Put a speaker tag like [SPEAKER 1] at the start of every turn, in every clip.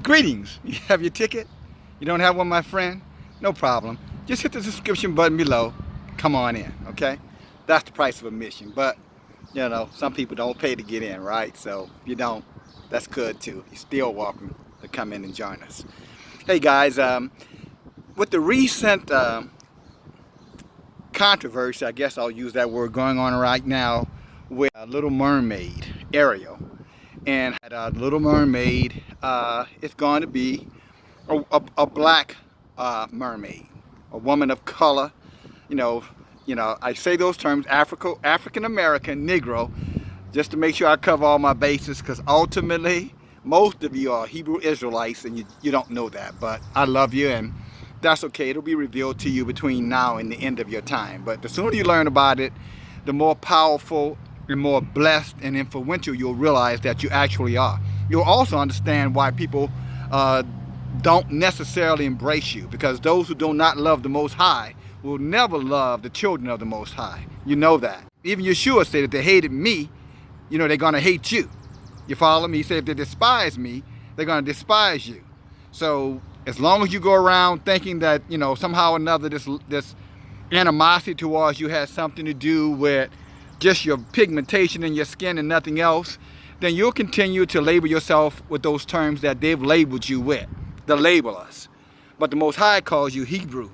[SPEAKER 1] Greetings. You have your ticket? You don't have one, my friend? No problem. Just hit the subscription button below. Come on in, okay? That's the price of admission. But, you know, some people don't pay to get in, right? So if you don't, that's good too. You're still welcome to come in and join us. Hey guys, with the recent controversy, I guess I'll use that word, going on right now with Little Mermaid, Ariel. And Little Mermaid is going to be a black mermaid, a woman of color. You know, I say those terms, African American, Negro, just to make sure I cover all my bases, because ultimately most of you are Hebrew Israelites and you don't know that. But I love you, and that's okay. It'll be revealed to you between now and the end of your time. But the sooner you learn about it, the more powerful and more blessed and influential you'll realize that you actually are. You'll also understand why people don't necessarily embrace you, because those who do not love the Most High will never love the children of the Most High. You know that. Even Yeshua said if they hated me, you know, they're going to hate you. You follow me? He said if they despise me, they're going to despise you. So as long as you go around thinking that, you know, somehow or another this animosity towards you has something to do with just your pigmentation in your skin and nothing else, then you'll continue to label yourself with those terms that they've labeled you with, the labelers. But the Most High calls you Hebrew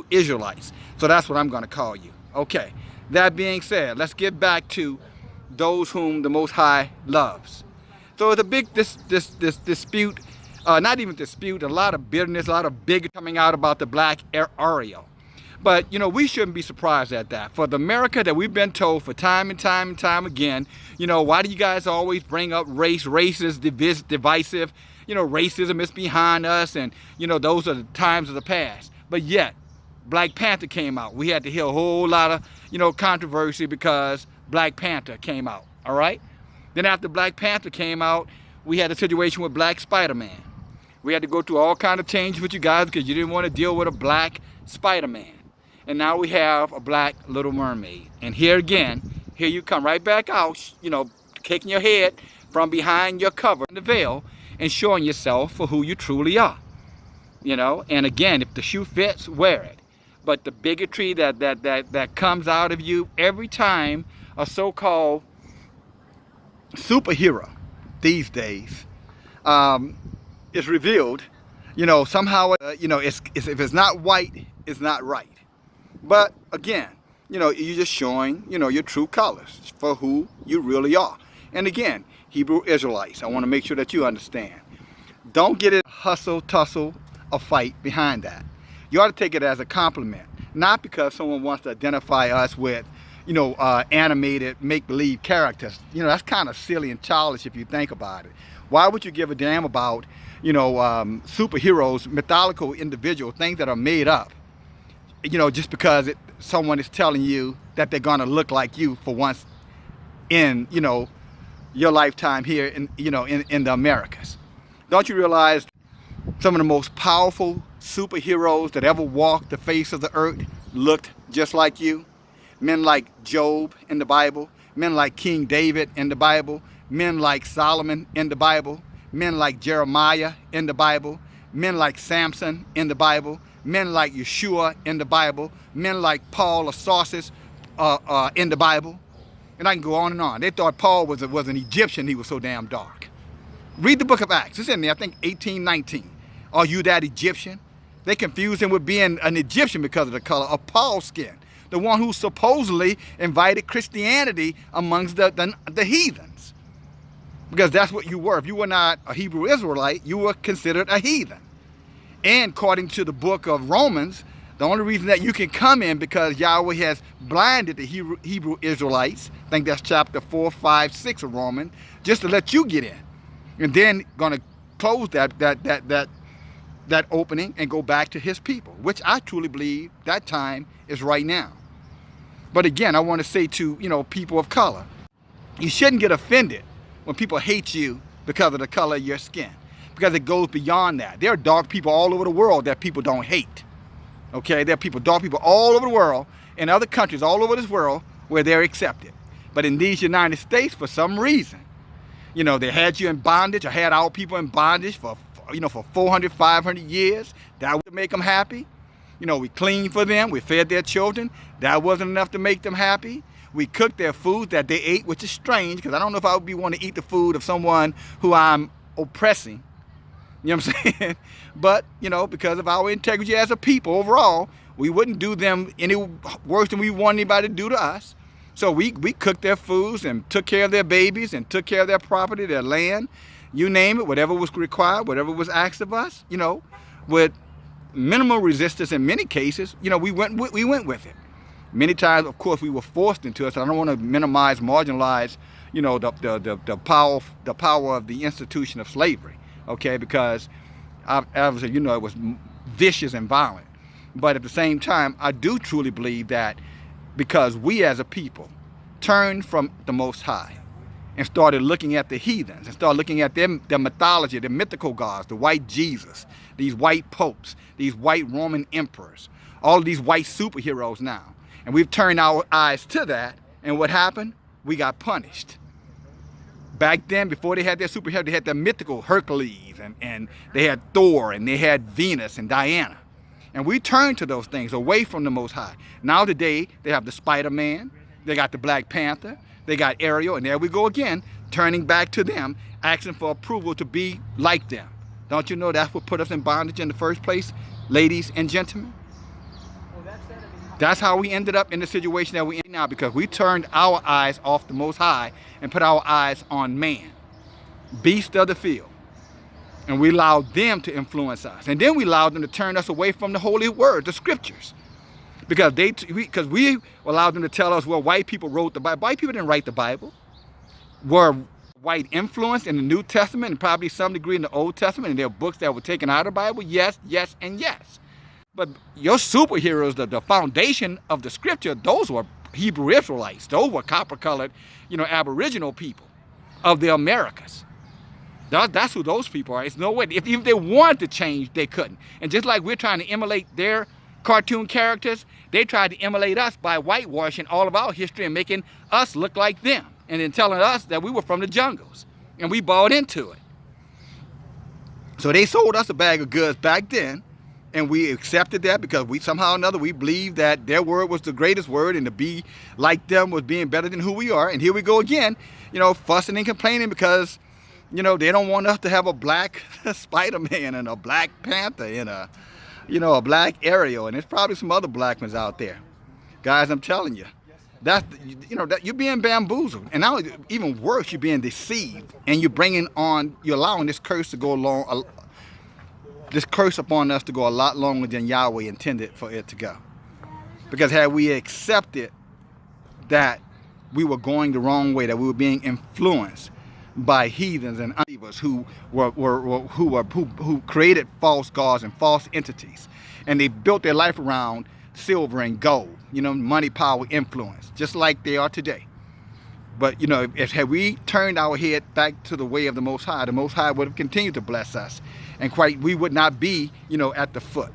[SPEAKER 1] Israelites. So that's what I'm going to call you. Okay. That being said, let's get back to those whom the Most High loves. So it's a big dispute, not even dispute, a lot of bitterness, a lot of bigotry coming out about the Black Ariel. But, you know, we shouldn't be surprised at that. For the America that we've been told for time and time and time again, you know, why do you guys always bring up race? Race is divisive. You know, racism is behind us, and, you know, those are the times of the past. But yet, Black Panther came out. We had to hear a whole lot of, you know, controversy because Black Panther came out, all right? Then after Black Panther came out, we had a situation with Black Spider-Man. We had to go through all kind of changes with you guys because you didn't want to deal with a Black Spider-Man. And now we have a Black Little Mermaid. And here again, here you come right back out, you know, kicking your head from behind your cover, the veil, and showing yourself for who you truly are. You know, and again, if the shoe fits, wear it. But the bigotry that comes out of you every time a so-called superhero these days is revealed, you know, somehow, you know, if it's not white, it's not right. But again, you know, you're just showing, you know, your true colors for who you really are. And again, Hebrew Israelites, I want to make sure that you understand. Don't get it hustle, tussle, a fight behind that. You ought to take it as a compliment, not because someone wants to identify us with, you know, animated make-believe characters. You know, that's kind of silly and childish if you think about it. Why would you give a damn about, you know, superheroes, mythological individuals, things that are made up? You know, just because someone is telling you that they're going to look like you for once in, you know, your lifetime here in, you know, in the Americas. Don't you realize some of the most powerful superheroes that ever walked the face of the earth looked just like you? Men like Job in the Bible, men like King David in the Bible, men like Solomon in the Bible, men like Jeremiah in the Bible, men like Samson in the Bible, men like Yeshua in the Bible, men like Paul of Tarsus in the Bible. And I can go on and on. They thought Paul was an Egyptian. He was so damn dark. Read the book of Acts. It's in there, I think 18:19. Are you that Egyptian? They confused him with being an Egyptian because of the color of Paul's skin. The one who supposedly invited Christianity amongst the heathens. Because that's what you were. If you were not a Hebrew Israelite, you were considered a heathen. And according to the book of Romans, the only reason that you can come in because Yahweh has blinded the Hebrew Israelites, I think that's chapter 4, 5, 6 of Romans, just to let you get in. And then going to close that opening and go back to his people, which I truly believe that time is right now. But again, I want to say to, you know, people of color, you shouldn't get offended when people hate you because of the color of your skin, because it goes beyond that. There are dark people all over the world that people don't hate. Okay, there are dark people all over the world, in other countries all over this world where they're accepted. But in these United States, for some reason, you know, they had you in bondage, or had our people in bondage for for 400, 500 years. That would make them happy. We cleaned for them. We fed their children. That wasn't enough to make them happy. We cooked their food that they ate, which is strange because I don't know if I would want to eat the food of someone who I'm oppressing. You know what I'm saying? But, because of our integrity as a people overall, we wouldn't do them any worse than we want anybody to do to us. So we cooked their foods and took care of their babies and took care of their property, their land, you name it, whatever was required, whatever was asked of us, with minimal resistance in many cases. We went with it. Many times, of course, we were forced into it. So I don't want to minimize, marginalize, the power of the institution of slavery. Okay, because obviously, it was vicious and violent. But at the same time, I do truly believe that because we as a people turned from the Most High and started looking at the heathens and started looking at their mythology, the mythical gods, the white Jesus, these white popes, these white Roman emperors, all of these white superheroes now. And we've turned our eyes to that, and what happened? We got punished. Back then, before they had their superheroes, they had their mythical Hercules, and they had Thor, and they had Venus and Diana. And we turned to those things away from the Most High. Now today, they have the Spider-Man, they got the Black Panther, they got Ariel, and there we go again, turning back to them, asking for approval to be like them. Don't you know that's what put us in bondage in the first place, ladies and gentlemen? That's how we ended up in the situation that we're in now, because we turned our eyes off the Most High and put our eyes on man, beast of the field. And we allowed them to influence us. And then we allowed them to turn us away from the holy word, the scriptures. Because we allowed them to tell us, well, white people wrote the Bible. White people didn't write the Bible. Were white influenced in the New Testament and probably some degree in the Old Testament, and there are books that were taken out of the Bible? Yes, yes, and yes. But your superheroes, the foundation of the scripture, those were Hebrew Israelites. Those were copper-colored, Aboriginal people of the Americas. That's who those people are. It's no way. If they wanted to change, they couldn't. And just like we're trying to emulate their cartoon characters, they tried to emulate us by whitewashing all of our history and making us look like them. And then telling us that we were from the jungles. And we bought into it. So they sold us a bag of goods back then. And we accepted that because we somehow or another, we believed that their word was the greatest word, and to be like them was being better than who we are. And here we go again, fussing and complaining because, they don't want us to have a black Spider-Man and a Black Panther and a Black Ariel. And there's probably some other black ones out there. Guys, I'm telling you, that you're being bamboozled. And now, even worse, you're being deceived, and you're allowing this curse to go along. This curse upon us to go a lot longer than Yahweh intended for it to go. Because had we accepted that we were going the wrong way, that we were being influenced by heathens and unbelievers who created false gods and false entities, and they built their life around silver and gold, money, power, influence, just like they are today. But, had we turned our head back to the way of the Most High would have continued to bless us. And we would not be, at the foot.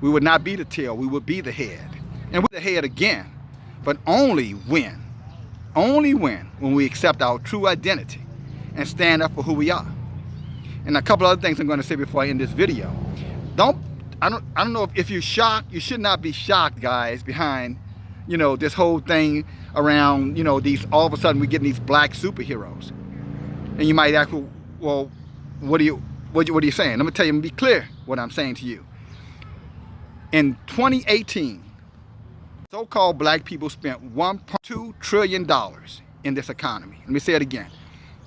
[SPEAKER 1] We would not be the tail. We would be the head. And we're the head again. But only when we accept our true identity and stand up for who we are. And a couple other things I'm going to say before I end this video. I don't know if you're shocked. You should not be shocked, guys, behind, this whole thing around, these, all of a sudden we're getting these black superheroes. And you might ask, well, what are you saying? Let me tell you, and be clear what I'm saying to you. In 2018, so-called black people spent $1.2 trillion in this economy. Let me say it again.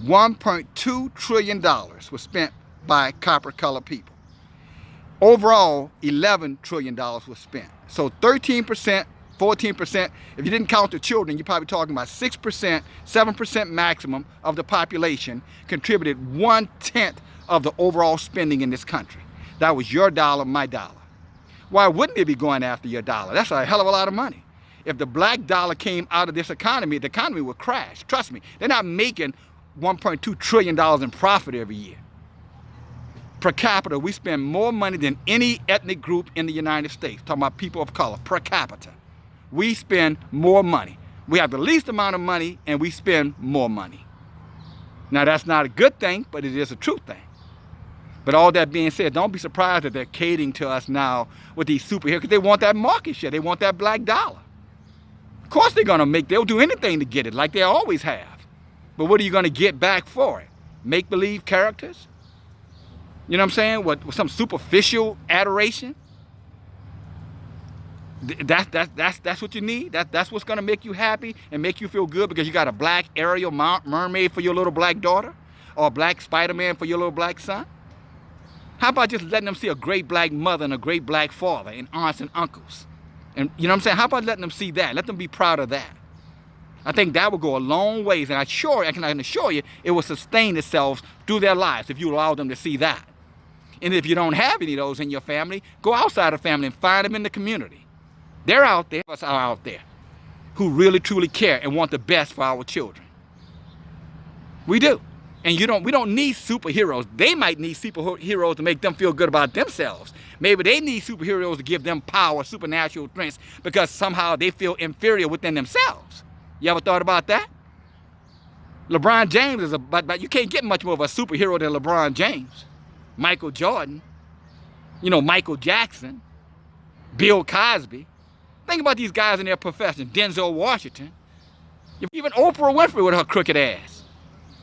[SPEAKER 1] $1.2 trillion was spent by copper-colored people. Overall, $11 trillion was spent. So 13%, 14%, if you didn't count the children, you're probably talking about 6%, 7% maximum of the population contributed 1/10 of the overall spending in this country. That was your dollar, my dollar. Why wouldn't they be going after your dollar? That's a hell of a lot of money. If the black dollar came out of this economy, the economy would crash. Trust me, they're not making $1.2 trillion in profit every year. Per capita, we spend more money than any ethnic group in the United States. Talking about people of color, per capita. We spend more money. We have the least amount of money, and we spend more money. Now, that's not a good thing, but it is a true thing. But all that being said, don't be surprised that they're catering to us now with these superheroes because they want that market share. They want that black dollar. Of course they'll do anything to get it like they always have. But what are you going to get back for it? Make-believe characters? You know what I'm saying? With some superficial adoration? That's what you need? That's what's going to make you happy and make you feel good because you got a black Ariel mermaid for your little black daughter? Or a black Spider-Man for your little black son? How about just letting them see a great black mother and a great black father and aunts and uncles? And you know what I'm saying? How about letting them see that? Let them be proud of that. I think that will go a long ways, and I can assure you it will sustain itself through their lives if you allow them to see that. And if you don't have any of those in your family, go outside the family and find them in the community. They're out there, us are out there, who really truly care and want the best for our children. We do. And we don't need superheroes. They might need superheroes to make them feel good about themselves. Maybe they need superheroes to give them power, supernatural strength, because somehow they feel inferior within themselves. You ever thought about that? LeBron James but you can't get much more of a superhero than LeBron James. Michael Jordan, Michael Jackson, Bill Cosby. Think about these guys in their profession. Denzel Washington. Even Oprah Winfrey with her crooked ass.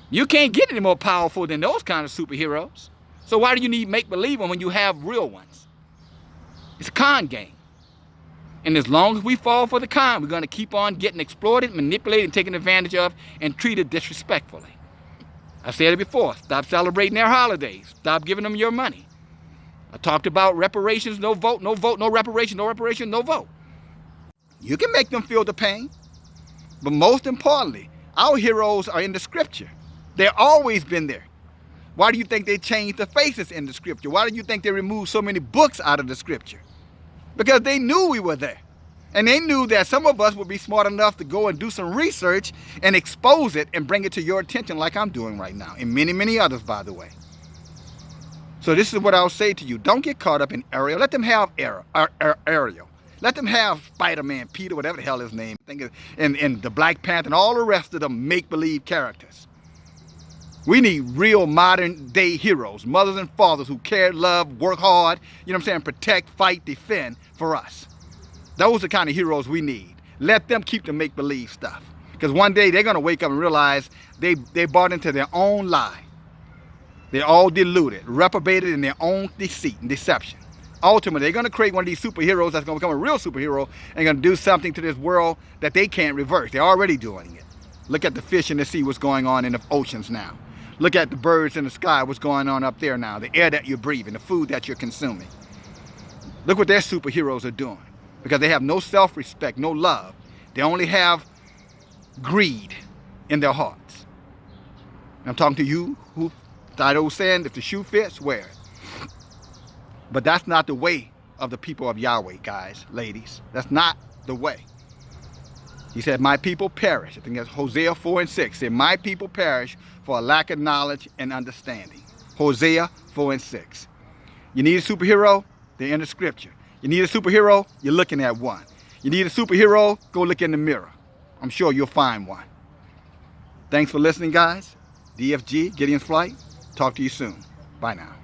[SPEAKER 1] You can't get any more powerful than those kind of superheroes. So why do you need make-believe when you have real ones? It's a con game. And as long as we fall for the con, we're going to keep on getting exploited, manipulated, and taken advantage of, and treated disrespectfully. I said it before. Stop celebrating their holidays. Stop giving them your money. I talked about reparations, no vote, no vote, no reparation, no reparation, no vote. You can make them feel the pain. But most importantly, our heroes are in the scripture. They've always been there. Why do you think they changed the faces in the scripture? Why do you think they removed so many books out of the scripture? Because they knew we were there. And they knew that some of us would be smart enough to go and do some research and expose it and bring it to your attention like I'm doing right now. And many, many others, by the way. So this is what I'll say to you. Don't get caught up in Ariel. Let them have Ariel. Let them have Spider-Man, Peter, whatever the hell his name is, and the Black Panther and all the rest of them make-believe characters. We need real modern-day heroes, mothers and fathers who care, love, work hard, protect, fight, defend for us. Those are the kind of heroes we need. Let them keep the make-believe stuff. Because one day they're going to wake up and realize they bought into their own lie. They're all deluded, reprobated in their own deceit and deception. Ultimately, they're going to create one of these superheroes that's going to become a real superhero and going to do something to this world that they can't reverse. They're already doing it. Look at the fish in the sea, what's going on in the oceans now. Look at the birds in the sky, what's going on up there now, the air that you're breathing, the food that you're consuming. Look what their superheroes are doing. Because they have no self-respect, no love. They only have greed in their hearts. I'm talking to you who that old saying, if the shoe fits, wear it. But that's not the way of the people of Yahweh, guys, ladies. That's not the way. He said, my people perish. I think that's Hosea 4 and 6. Said, my people perish for a lack of knowledge and understanding. Hosea 4 and 6. You need a superhero? They're in the scripture. You need a superhero? You're looking at one. You need a superhero? Go look in the mirror. I'm sure you'll find one. Thanks for listening, guys. DFG, Gideon's Flight. Talk to you soon. Bye now.